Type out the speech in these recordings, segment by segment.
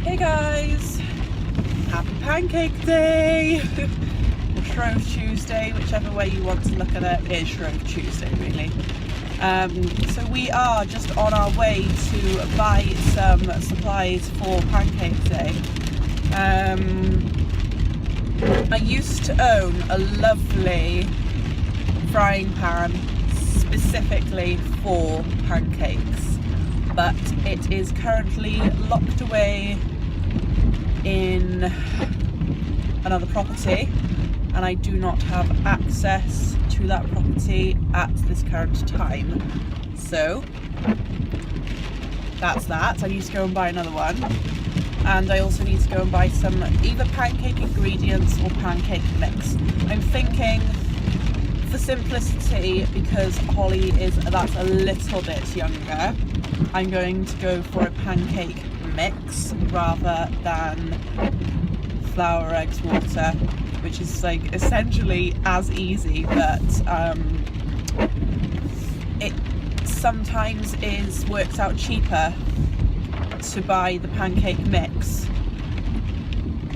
Hey guys, happy Pancake Day, or Shrove Tuesday, whichever way you want to look at it. It is Shrove Tuesday really. So we are just on our way to buy some supplies for Pancake Day. I used to own a lovely frying pan specifically for pancakes, but it is currently locked away in another property and I do not have access to that property at this current time. So that's that. I need to go and buy another one, and I also need to go and buy some either pancake ingredients or pancake mix. I'm thinking, for simplicity, because Holly that's a little bit younger, I'm going to go for a pancake mix rather than flour, eggs, water, which is like essentially as easy, but it sometimes works out cheaper to buy the pancake mix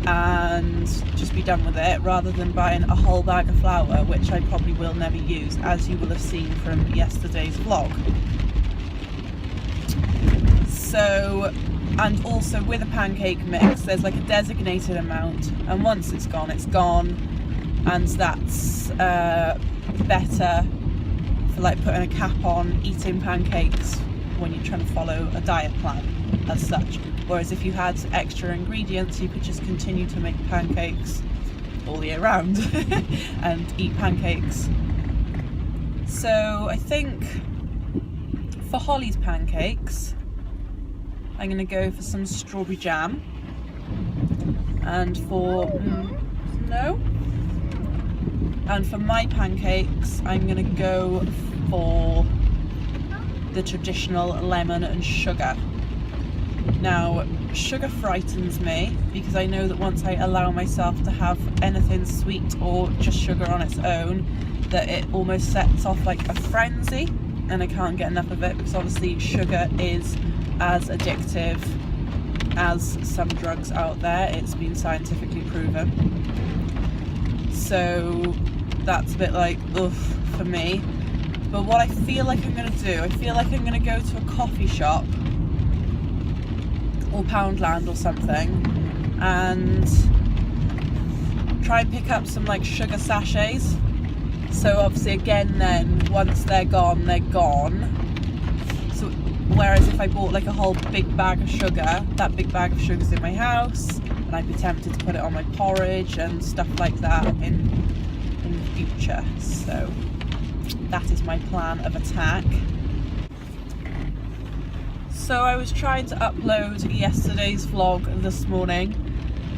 and just be done with it rather than buying a whole bag of flour, which I probably will never use, as you will have seen from yesterday's vlog. So, and also with a pancake mix there's like a designated amount, and once it's gone, and that's better for like putting a cap on eating pancakes when you're trying to follow a diet plan as such. Whereas if you had extra ingredients, you could just continue to make pancakes all year round and eat pancakes. So I think for Holly's pancakes, I'm going to go for some strawberry jam, and for my pancakes I'm going to go for the traditional lemon and sugar. Now, sugar frightens me because I know that once I allow myself to have anything sweet or just sugar on its own, that it almost sets off like a frenzy and I can't get enough of it, because obviously sugar is as addictive as some drugs out there. It's been scientifically proven. So that's a bit like oof for me. But what I feel like I'm going to do, I feel like I'm going to go to a coffee shop or Poundland or something and try and pick up some like sugar sachets. So obviously again then, once they're gone, they're gone. So whereas if I bought like a whole big bag of sugar, that big bag of sugar's in my house and I'd be tempted to put it on my porridge and stuff like that in the future. So that is my plan of attack. So I was trying to upload yesterday's vlog this morning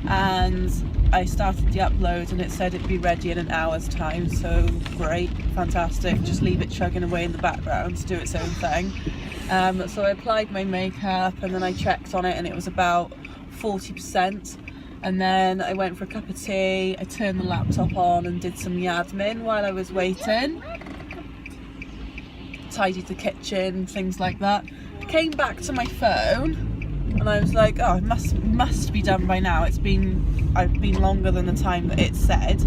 and I started the upload and it said it'd be ready in an hour's time, so great, fantastic, just leave it chugging away in the background to do its own thing. So I applied my makeup and then I checked on it and it was about 40%, and then I went for a cup of tea, I turned the laptop on and did some admin while I was waiting, tidied the kitchen, things like that. I came back to my phone and I was like, oh, it must be done by now. I've been longer than the time that it said,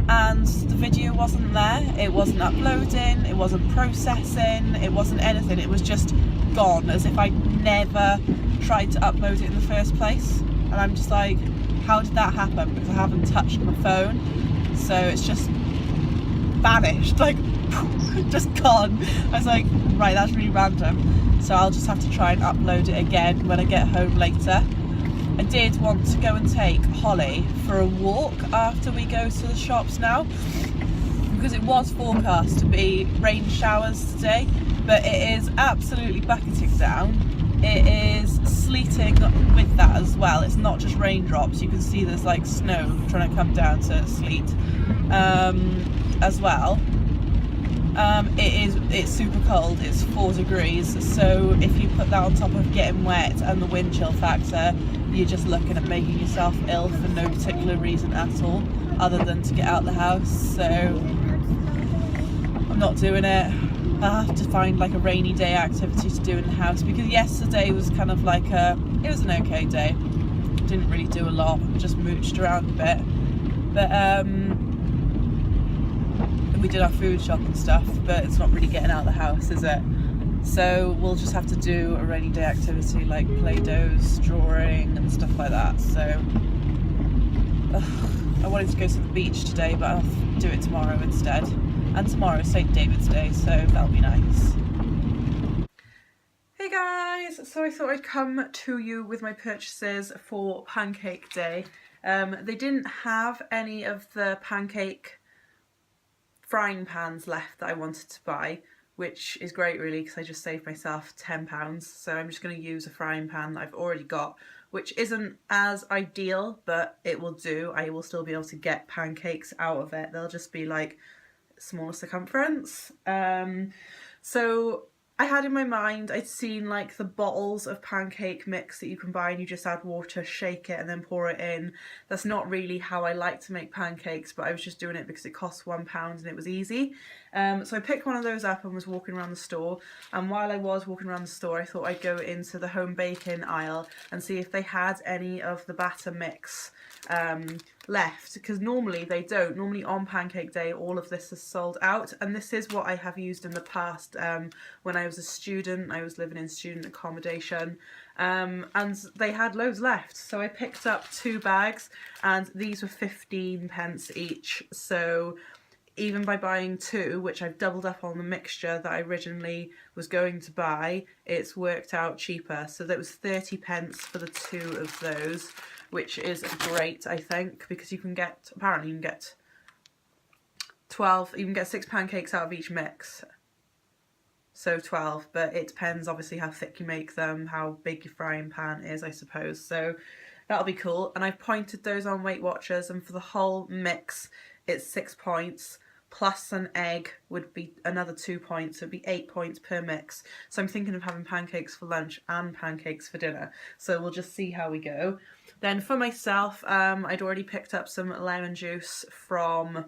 and the video wasn't there. It wasn't uploading, it wasn't processing, it wasn't anything. It was just gone, as if I'd never tried to upload it in the first place. And I'm just like, how did that happen? Because I haven't touched my phone, so it's just vanished, like just gone. I was like, right, that's really random. So I'll just have to try and upload it again when I get home later. I did want to go and take Holly for a walk after we go to the shops now, because it was forecast to be rain showers today, but it is absolutely bucketing down. It is sleeting with that as well. It's not just raindrops, you can see there's like snow trying to come down to sleet as well. It's super cold, it's 4 degrees, so if you put that on top of getting wet and the wind chill factor, you're just looking at making yourself ill for no particular reason at all, other than to get out of the house. So I'm not doing it. I have to find like a rainy day activity to do in the house, because yesterday was kind of like it was an okay day. didn't really do a lot, just mooched around a bit. But we did our food shop and stuff, but it's not really getting out of the house, is it? So we'll just have to do a rainy day activity like Play-Dohs, drawing and stuff like that. So I wanted to go to the beach today, but I'll do it tomorrow instead. And tomorrow is St. David's Day, so that'll be nice. Hey guys, so I thought I'd come to you with my purchases for Pancake Day. They didn't have any of the pancake frying pans left that I wanted to buy, which is great really because I just saved myself £10. So I'm just going to use a frying pan that I've already got, which isn't as ideal, but it will do. I will still be able to get pancakes out of it. They'll just be like smaller circumference. So I had in my mind, I'd seen like the bottles of pancake mix that you can buy and you just add water, shake it and then pour it in. That's not really how I like to make pancakes, but I was just doing it because it cost £1 and it was easy. So I picked one of those up and was walking around the store, and while I was walking around the store I thought I'd go into the home baking aisle and see if they had any of the batter mix left, because normally they don't. Normally on Pancake Day all of this is sold out, and this is what I have used in the past. When I was a student, I was living in student accommodation, and they had loads left, so I picked up 2 bags and these were 15p each. So even by buying 2, which I've doubled up on the mixture that I originally was going to buy, it's worked out cheaper. So that was 30p for the 2 of those, which is great, I think, because you can get, apparently you can get 12, you can get 6 pancakes out of each mix. So 12, but it depends obviously how thick you make them, how big your frying pan is, I suppose. So that'll be cool. And I've pointed those on Weight Watchers, and for the whole mix it's 6 points, plus an egg would be another 2 points, so it'd be 8 points per mix. So I'm thinking of having pancakes for lunch and pancakes for dinner, so we'll just see how we go. Then for myself, I'd already picked up some lemon juice from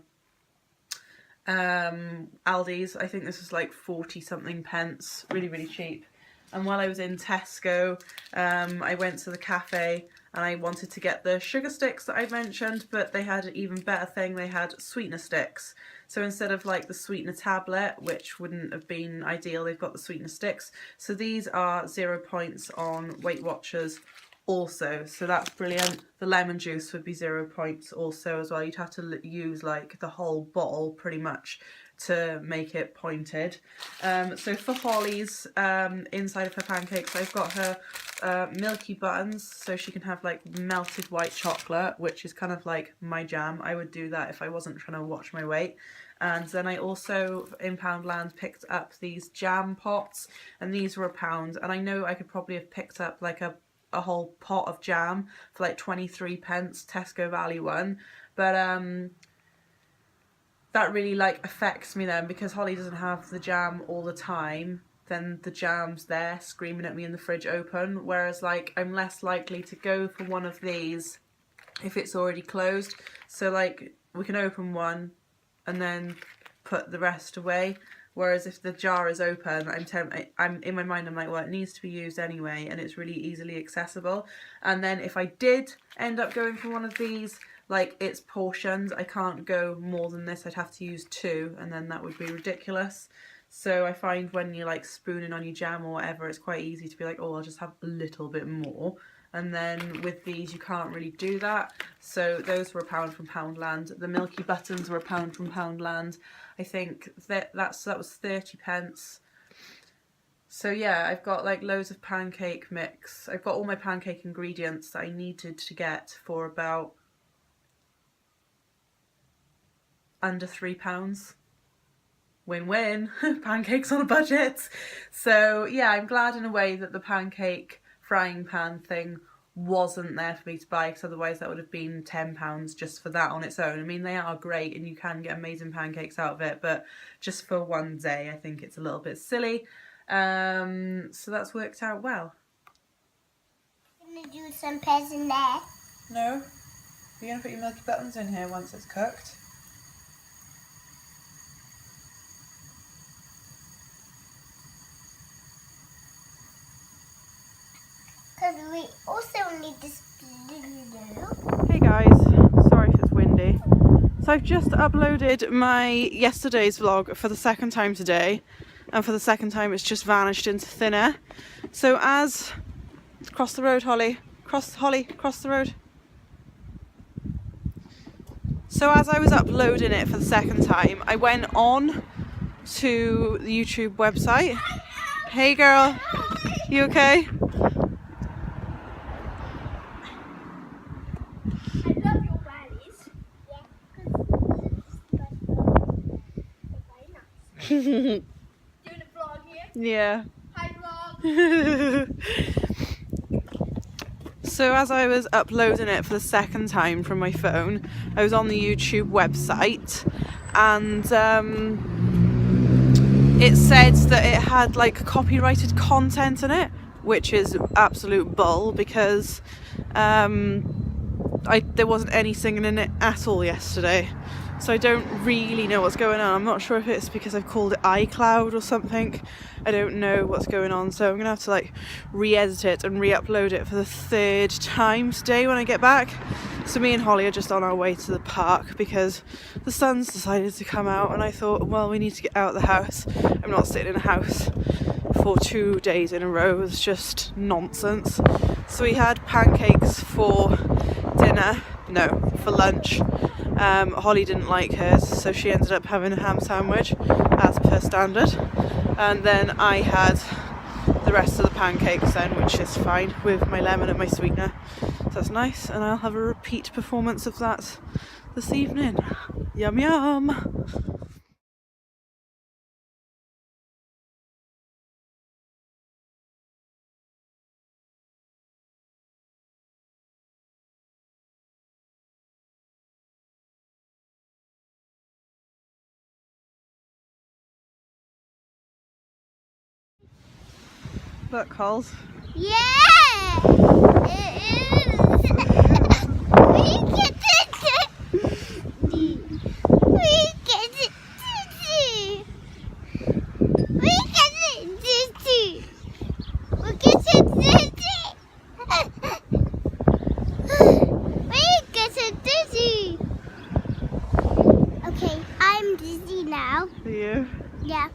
Aldi's. I think this was like 40 something pence, really cheap. And while I was in Tesco, I went to the cafe and I wanted to get the sugar sticks that I mentioned, but they had an even better thing. They had sweetener sticks. So instead of like the sweetener tablet, which wouldn't have been ideal, they've got the sweetener sticks. So these are 0 points on Weight Watchers also, so that's brilliant. The lemon juice would be 0 points also as well. You'd have to use like the whole bottle pretty much to make it pointed. So for Holly's, inside of her pancakes, I've got her milky buttons, so she can have like melted white chocolate, which is kind of like my jam. I would do that if I wasn't trying to watch my weight. And then I also, in Poundland, picked up these jam pots, and these were £1. And I know I could probably have picked up like a whole pot of jam for like 23p, Tesco value one, but that really like affects me then, because Holly doesn't have the jam all the time. Then the jam's there screaming at me in the fridge open, whereas like I'm less likely to go for one of these if it's already closed. So like we can open one and then put the rest away. Whereas if the jar is open, I'm in my mind, I'm like, well, it needs to be used anyway, and it's really easily accessible. And then if I did end up going for one of these, like it's portions, I can't go more than this. I'd have to use 2, and then that would be ridiculous. So I find when you're like spooning on your jam or whatever, it's quite easy to be like, oh, I'll just have a little bit more. And then with these you can't really do that. So those were £1 from Poundland. The milky buttons were £1 from Poundland. I think that was 30p. So yeah, I've got like loads of pancake mix. I've got all my pancake ingredients that I needed to get for about under £3. Win-win. Pancakes on a budget. So yeah, I'm glad in a way that the pancake frying pan thing wasn't there for me to buy, because otherwise that would have been £10 just for that on its own. I mean, they are great and you can get amazing pancakes out of it, but just for one day I think it's a little bit silly. So that's worked out well. I'm gonna do some peas in there. No, you're gonna put your milky buttons in here once it's cooked. Because we also need this video. Hey guys, sorry if it's windy. So I've just uploaded my yesterday's vlog for the second time today, and for the second time it's just vanished into thin air. So as... cross the road, Holly. Cross the road. So as I was uploading it for the second time, I went on to the YouTube website. Hey girl, you okay? Doing a vlog here. Yeah. Hi vlog. So as I was uploading it for the second time from my phone, I was on the YouTube website, and it said that it had like copyrighted content in it, which is absolute bull because there wasn't any singing in it at all yesterday. So I don't really know what's going on. I'm not sure if it's because I've called it iCloud or something. I don't know what's going on. So I'm going to have to like re-edit it and re-upload it for the third time today when I get back. So me and Holly are just on our way to the park because the sun's decided to come out, and I thought, well, we need to get out of the house. I'm not sitting in a house for 2 days in a row. It's just nonsense. So we had pancakes for dinner. No, for lunch. Holly didn't like hers, so she ended up having a ham sandwich as per standard, and then I had the rest of the pancakes then, which is fine, with my lemon and my sweetener, so that's nice, and I'll have a repeat performance of that this evening. Yum yum! Look, Coles. Yeah! We get it! We get it! We get it! We get it! We get it dizzy! Okay, I'm dizzy now. Are you? Yeah.